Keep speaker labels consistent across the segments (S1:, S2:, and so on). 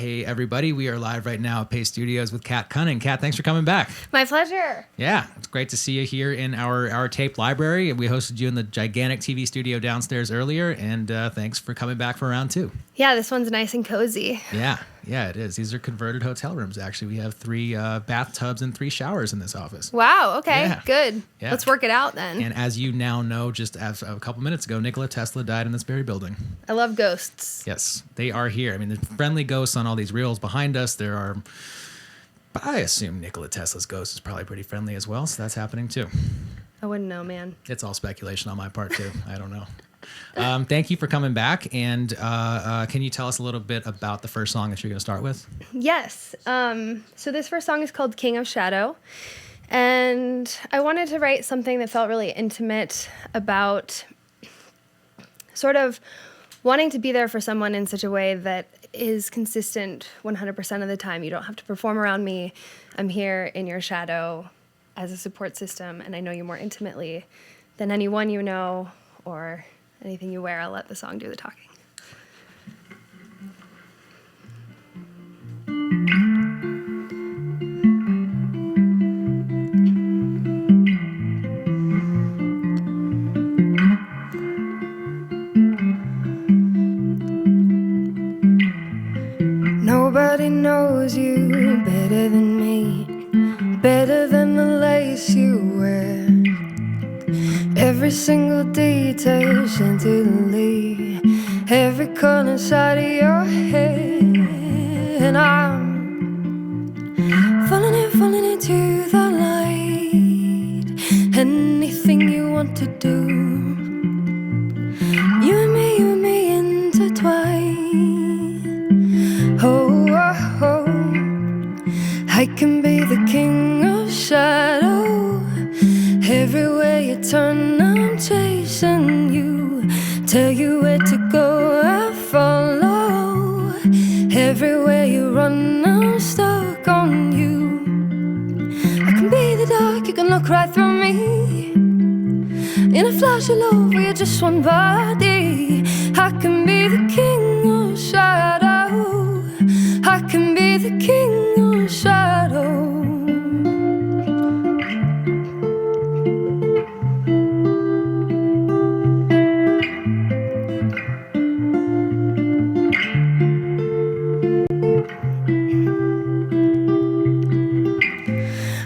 S1: Hey, everybody. We are live right now at Paste Studios with Kat Cunning. Kat, thanks for coming back.
S2: My pleasure.
S1: Yeah, it's great to see you here in our tape library. We hosted you in the gigantic TV studio downstairs earlier, and thanks for coming back for round two.
S2: Yeah, this one's nice and cozy.
S1: Yeah, it is. These are converted hotel rooms, actually. We have 3 bathtubs and 3 showers in this office.
S2: Wow, okay,
S1: Yeah.
S2: good.
S1: Yeah.
S2: Let's work it out then.
S1: And as you now know, just as a couple minutes ago, Nikola Tesla died in this very building.
S2: I love ghosts.
S1: Yes, they are here. I mean, there's friendly ghosts on all these reels behind us. There are, but I assume Nikola Tesla's ghost is probably pretty friendly as well, so that's happening too.
S2: I wouldn't know, man.
S1: It's all speculation on my part too. I don't know. Thank you for coming back. And can you tell us a little bit about the first song that you're going to start with?
S2: Yes. So this first song is called King of Shadow. And I wanted to write something that felt really intimate about sort of wanting to be there for someone in such a way that is consistent 100% of the time. You don't have to perform around me. I'm here in your shadow as a support system, and I know you more intimately than anyone you know or anything you wear. I'll let the song do the talking. Nobody knows you better than me, better than the lace you wear. Every single detail chantilly, every corner side of your head. And I'm falling into the light. Anything you want to do, you and me intertwine. Oh, oh, oh, I can be the king of shadow. Everywhere you turn, I'm chasing you. Tell you where to go, I follow. Everywhere you run, I'm stuck on you. I can be the dark, you can look right through me. In a flash of love, we're just one body. I can be the king of shadow. I can be the king of shadow.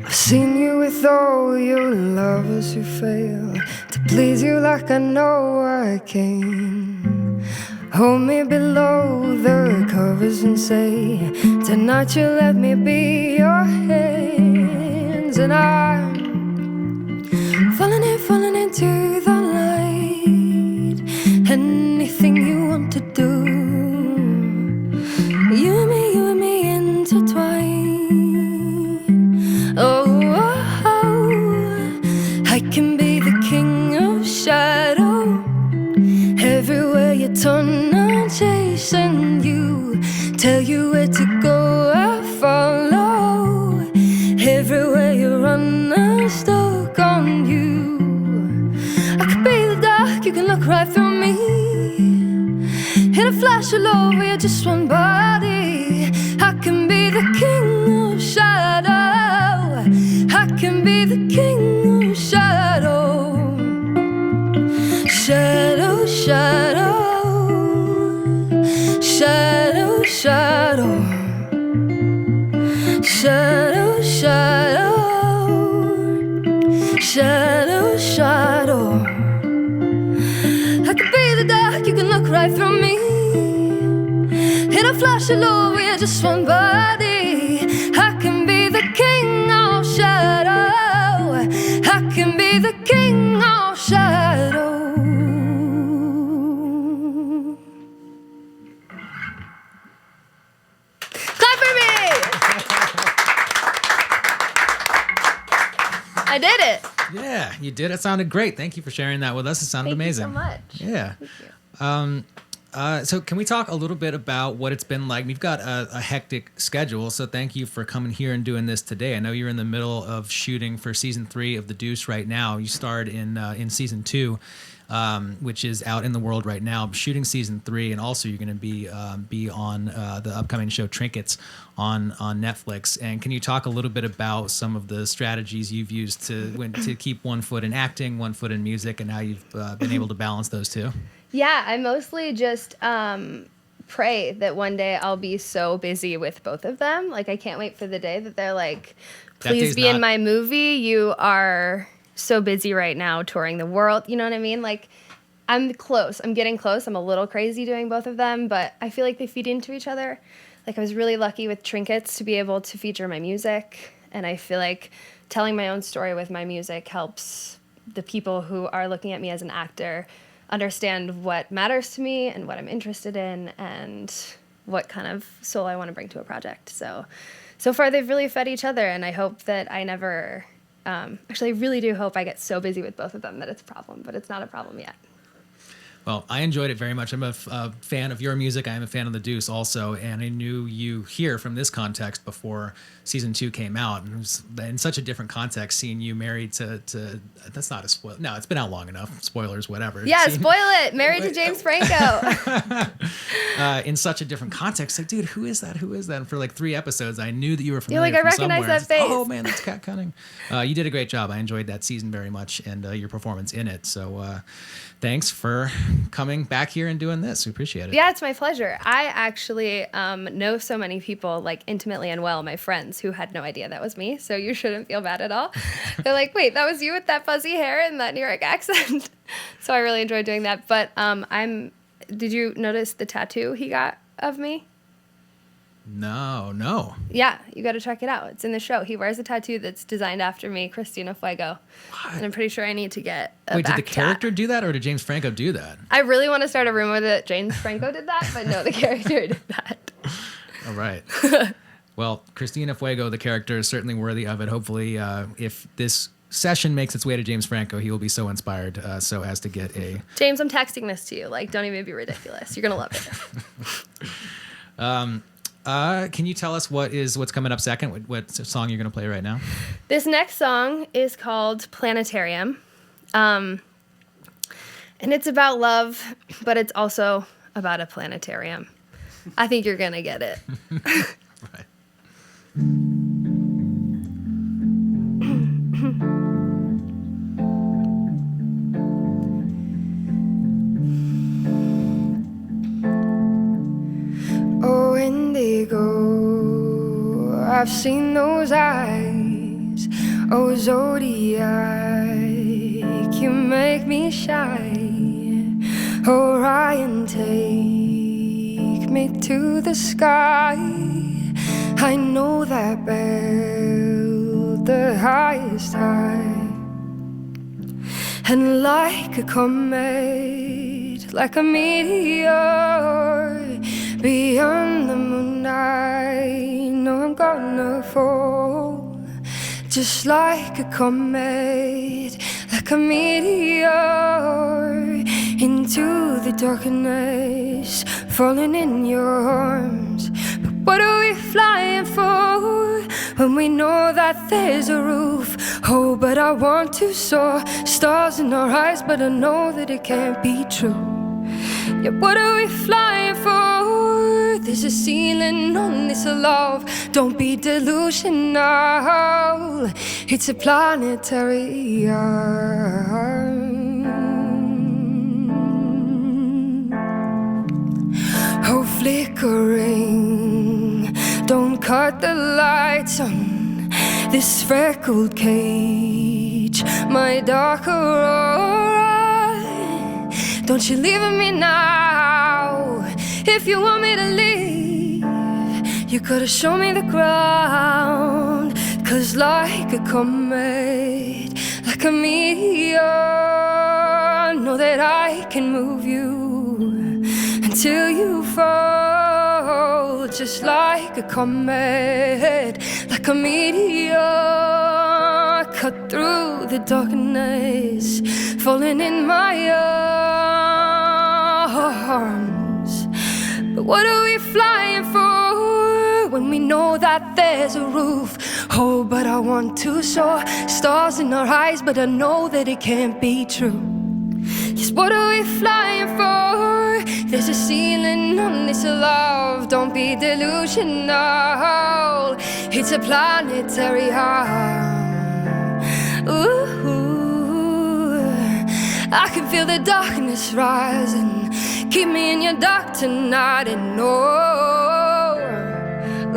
S2: I've seen you with all your lovers who fail to please you like I know I can. Hold me below the covers and say, tonight you let me be your hands. And I'm falling into the light. Anything you want to do, you and me intertwine. Oh, oh, oh, I can be the king of shadow. Everywhere you turn, I'm chasing you. Tell you where to go, I follow. Everywhere you run, I'm stuck on you. I could be the dark, you can look right through me. In a flash of love, we're just one body. I can be the king of shadow. I can be the king of shadow. Shadow, shadow. Shadow, shadow. Shadow, shadow. Shadow, shadow. I could be the dark, you can look right through me. In a flash of love, we're just one body. I can be the king of shadow. I can be the king of shadow. Clap for me! I did it.
S1: Yeah, you did. It sounded great. Thank you for sharing that with us. It sounded amazing.
S2: Thank you so much.
S1: Yeah.
S2: Thank you.
S1: So can we talk a little bit about what it's been like? We've got a hectic schedule, so thank you for coming here and doing this today. I know you're in the middle of shooting for season 3 of The Deuce right now. You starred in season 2. which is out in the world right now, shooting season 3, and also you're going to be on the upcoming show Trinkets on Netflix. And can you talk a little bit about some of the strategies you've used to keep one foot in acting, one foot in music, and how you've been able to balance those two?
S2: Yeah, I mostly just pray that one day I'll be so busy with both of them. Like, I can't wait for the day that they're like, please be in my movie. You are so busy right now touring the world. You know what I mean? Like, I'm close. I'm getting close. I'm a little crazy doing both of them, but I feel like they feed into each other. Like, I was really lucky with Trinkets to be able to feature my music, and I feel like telling my own story with my music helps the people who are looking at me as an actor understand what matters to me and what I'm interested in and what kind of soul I want to bring to a project. So far they've really fed each other, and I hope that I never, actually I really do hope I get so busy with both of them that it's a problem, but it's not a problem yet.
S1: Well, I enjoyed it very much. I'm a fan of your music. I am a fan of The Deuce also, and I knew you here from this context before season 2 came out. And it was in such a different context, seeing you married to that's not a spoiler. No, it's been out long enough. Spoilers, whatever.
S2: Yeah, spoil it. Married to James Franco.
S1: In such a different context, like, dude, who is that? Who is that? And for like 3 episodes, I knew that you were familiar.
S2: You're like,
S1: from
S2: I recognize
S1: somewhere.
S2: that face.
S1: Oh man, that's Kat Cunning. You did a great job. I enjoyed that season very much, and your performance in it. So thanks for coming back here and doing this. We appreciate it.
S2: Yeah, it's my pleasure. I actually know so many people, like, intimately and well, my friends, who had no idea that was me, so you shouldn't feel bad at all. They're like, wait, that was you with that fuzzy hair and that New York accent? So I really enjoyed doing that. But did you notice the tattoo he got of me?
S1: No.
S2: Yeah, you got to check it out. It's in the show. He wears a tattoo that's designed after me, Christina Fuego. What? And I'm pretty sure I need to get a
S1: Wait,
S2: back
S1: did the character do that, or did James Franco do that?
S2: I really want to start a rumor that James Franco did that, but no, the character did that.
S1: All right. Well, Christina Fuego, the character, is certainly worthy of it. Hopefully, if this session makes its way to James Franco, he will be so inspired so as to get a...
S2: James, I'm texting this to you. Like, don't even be ridiculous. You're going to love it.
S1: Can you tell us what's coming up second? What song you're going to play right now?
S2: This next song is called Planetarium. And it's about love, but it's also about a planetarium. I think you're going to get it.
S1: Right.
S2: Oh, indigo, I've seen those eyes. Oh, zodiac, you make me shy. Orion, take me to the sky. I know that bell, the highest high. And like a comet, like a meteor, beyond the moon I know I'm gonna fall. Just like a comet, like a meteor, into the darkness, falling in your arms. But what are we flying for when we know that there's a roof? Oh, but I want to soar, stars in our eyes, but I know that it can't be true. Yeah, what are we flying for? There's a ceiling on this love. Don't be delusional. It's a planetarium. Oh, flickering, don't cut the lights on this freckled cage, my dark aurora. Don't you leave me now. If you want me to leave, you gotta show me the ground. 'Cause like a comet, like a meteor, know that I can move you until you fall. Just like a comet, like a meteor, cut through the darkness, falling in my arms. But what are we flying for when we know that there's a roof? Oh, but I want to soar, stars in our eyes, but I know that it can't be true. Yes, what are we flying for? There's a ceiling on this love, don't be delusional. It's a planetarium. Ooh, I can feel the darkness rising. Keep me in your dark tonight and know.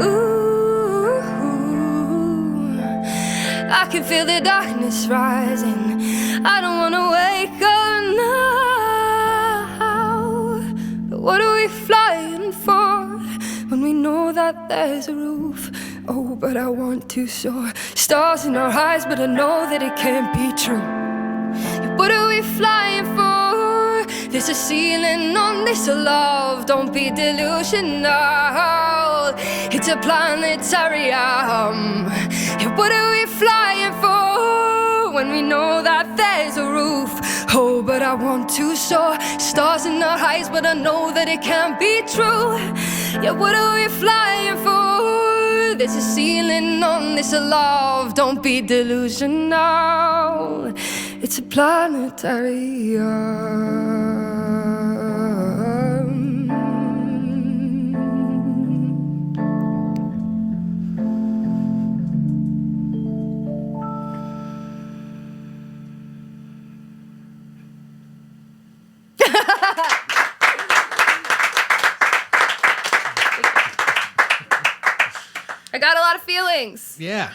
S2: Ooh, I can feel the darkness rising. I don't wanna wake up now. But what are we flying for when we know that there's a roof? Oh, but I want to soar. Stars in our eyes, but I know that it can't be true. Yeah, what are we flying for? There's a ceiling on this love, don't be delusional. It's a planetarium. Yeah, what are we flying for when we know that there's a roof? Oh, but I want to soar. Stars in our eyes, but I know that it can't be true. Yeah, what are we flying for? There's a ceiling on this love, don't be delusional. It's a planetarium. I got a lot of feelings.
S1: Yeah,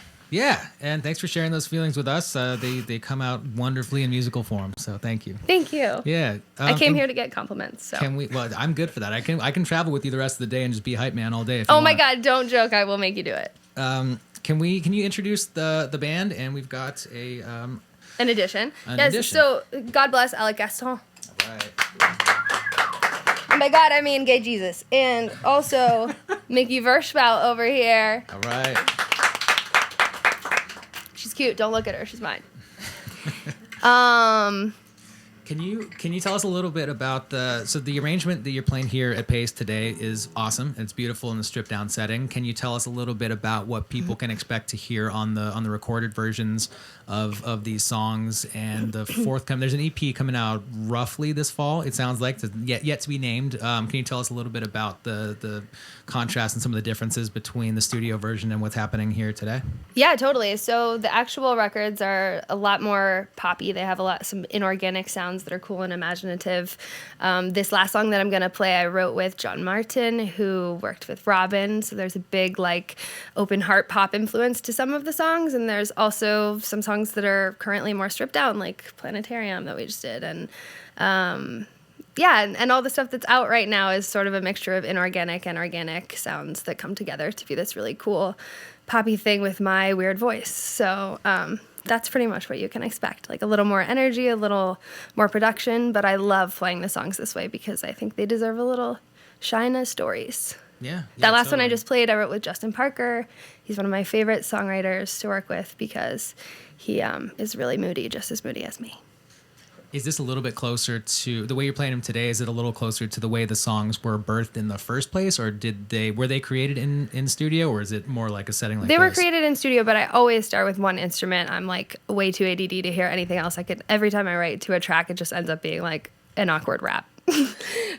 S1: and thanks for sharing those feelings with us. They come out wonderfully in musical form, so thank you.
S2: Thank you.
S1: Yeah,
S2: I came here to get compliments. So.
S1: Can we? Well, I'm good for that. I can travel with you the rest of the day and just be hype man all day. If
S2: Oh
S1: you
S2: my
S1: want.
S2: God! Don't joke. I will make you do it.
S1: Can you introduce the band? And we've got
S2: An addition.
S1: An
S2: Yes.
S1: addition.
S2: So God bless Alec Gaston.
S1: All right.
S2: And by God, I mean gay Jesus. And also Mickey Verschbout over here.
S1: All right.
S2: She's cute. Don't look at her. She's mine.
S1: Can you tell us a little bit about the arrangement that you're playing here at Paste today is awesome. It's beautiful in the stripped down setting. Can you tell us a little bit about what people can expect to hear on the recorded versions of these songs and the forthcoming? There's an EP coming out roughly this fall. It sounds like yet to be named. Can you tell us a little bit about the contrast and some of the differences between the studio version and what's happening here today?
S2: Yeah, totally. So the actual records are a lot more poppy. They have some inorganic sounds that are cool and imaginative. This last song that I'm going to play, I wrote with John Martin, who worked with Robin. So there's a big open heart pop influence to some of the songs. And there's also some songs that are currently more stripped down, like Planetarium that we just did. And and all the stuff that's out right now is sort of a mixture of inorganic and organic sounds that come together to be this really cool poppy thing with my weird voice. So that's pretty much what you can expect. Like a little more energy, a little more production, but I love playing the songs this way because I think they deserve a little shine as stories.
S1: Yeah.
S2: That last one I just played, I wrote with Justin Parker. He's one of my favorite songwriters to work with because he is really moody, just as moody as me.
S1: Is this a little bit closer to the way you're playing them today? Is it a little closer to the way the songs were birthed in the first place, or were they created in studio, or is it more like a setting like this?
S2: They were created in studio, but I always start with one instrument. I'm like way too ADD to hear anything else. Every time I write to a track, it just ends up being like an awkward rap.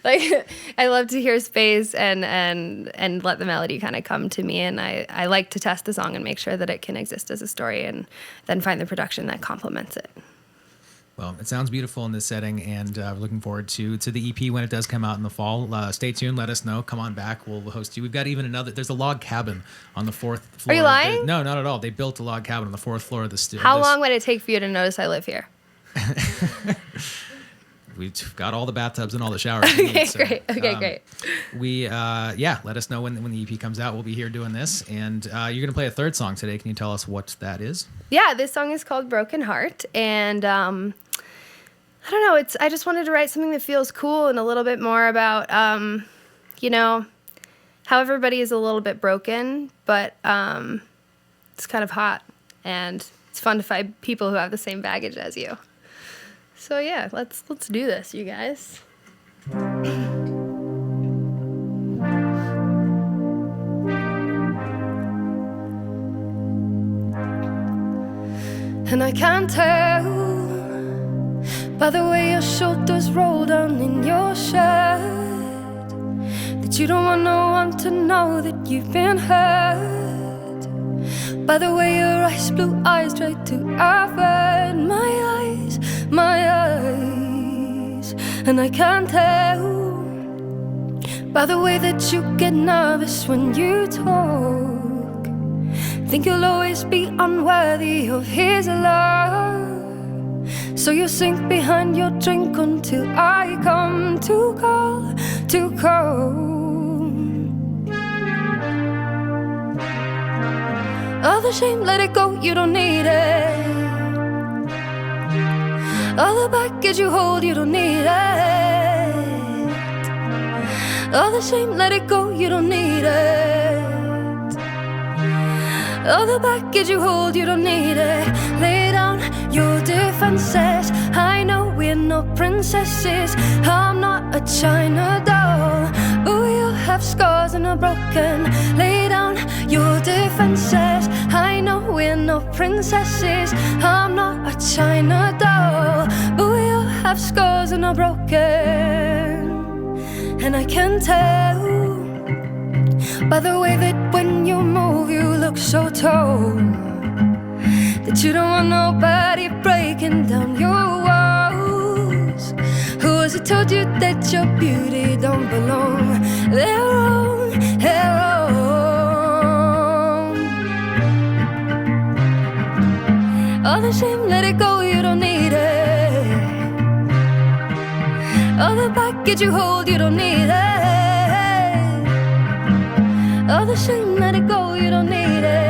S2: I love to hear space and let the melody kind of come to me, and I like to test the song and make sure that it can exist as a story, and then find the production that complements it.
S1: Well, it sounds beautiful in this setting, and we're looking forward to the EP when it does come out in the fall. Stay tuned. Let us know. Come on back. We'll host you. We've got even there's a log cabin on the 4th floor.
S2: Are you lying?
S1: No, not at all. They built a log cabin on the 4th floor of the studio.
S2: How long would it take for you to notice I live here?
S1: We've got all the bathtubs and all the showers.
S2: Great. Great.
S1: Let us know when the EP comes out. We'll be here doing this, and you're gonna play a third song today. Can you tell us what that is?
S2: Yeah, this song is called Broken Heart, and I don't know. I just wanted to write something that feels cool and a little bit more about, how everybody is a little bit broken, but it's kind of hot, and it's fun to find people who have the same baggage as you. So yeah, let's do this, you guys. And I can't tell by the way your shoulders roll down in your shirt, that you don't want no one to know that you've been hurt, by the way your ice blue eyes try to avert my eyes, and I can't tell, by the way that you get nervous when you talk, think you'll always be unworthy of his love, so you sink behind your drink until I come to call. All the shame, let it go, you don't need it. All the baggage you hold, you don't need it. All the shame, let it go, you don't need it. All the baggage you hold, you don't need it. Lay down your defenses. I know we're not princesses. I'm not a China doll. Ooh, you have scars and are broken. Lay down your defenses. I know we're not princesses. I'm not a China doll. Ooh, you have scars and are broken. And I can tell by the way that when you move you look so tall, that you don't want nobody breaking down your walls. Who was it told you that your beauty don't belong? They're wrong, they're wrong. All the shame, let it go, you don't need it. All the baggage you hold, you don't need it. All the shame, let it go, you don't need it.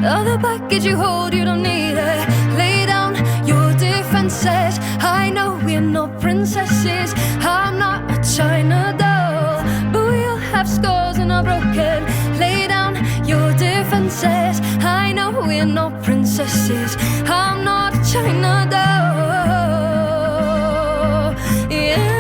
S2: All the baggage you hold, you don't need it. Lay down your defenses. I know we're not princesses. I'm not a China doll. Ooh, you have scars and are broken. Lay down your defenses. I know we're not princesses. I'm not a China doll. Yeah.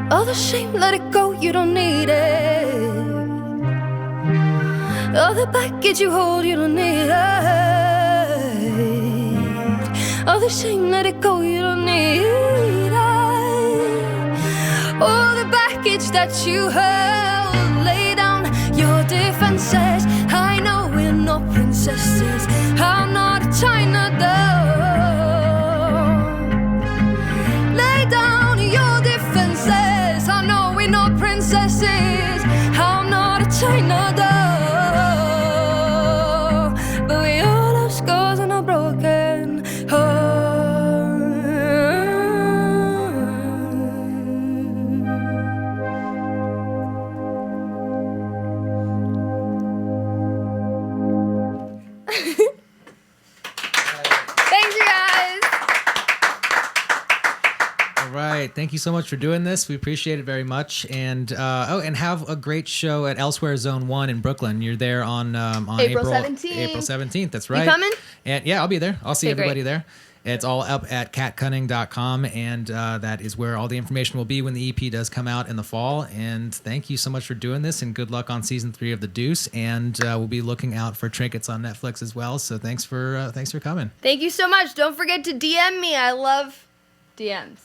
S2: All the shame, let it go, you don't need it. All the baggage you hold, you don't need it. All the shame, let it go, you don't need it. All the baggage that you hold, lay down your defenses. I know we're not princesses. I'm not a China doll. Lay down your defenses. I know we're not princesses. I'm not a China doll. But we all have scars and are broken hearts.
S3: Thanks, you guys.
S1: All right. Thank you so much for doing this. We appreciate it very much. And and have a great show at Elsewhere Zone 1 in Brooklyn. You're there on
S3: April 17th.
S1: April 17th. That's right.
S3: You coming?
S1: And yeah, I'll be there. I'll see
S3: Okay,
S1: everybody
S3: great.
S1: there. It's all up at catcunning.com, and that is where all the information will be when the EP does come out in the fall. And thank you so much for doing this, and good luck on season 3 of The Deuce. And we'll be looking out for Trinkets on Netflix as well. So thanks for coming.
S3: Thank you so much. Don't forget to DM me. I love DMs.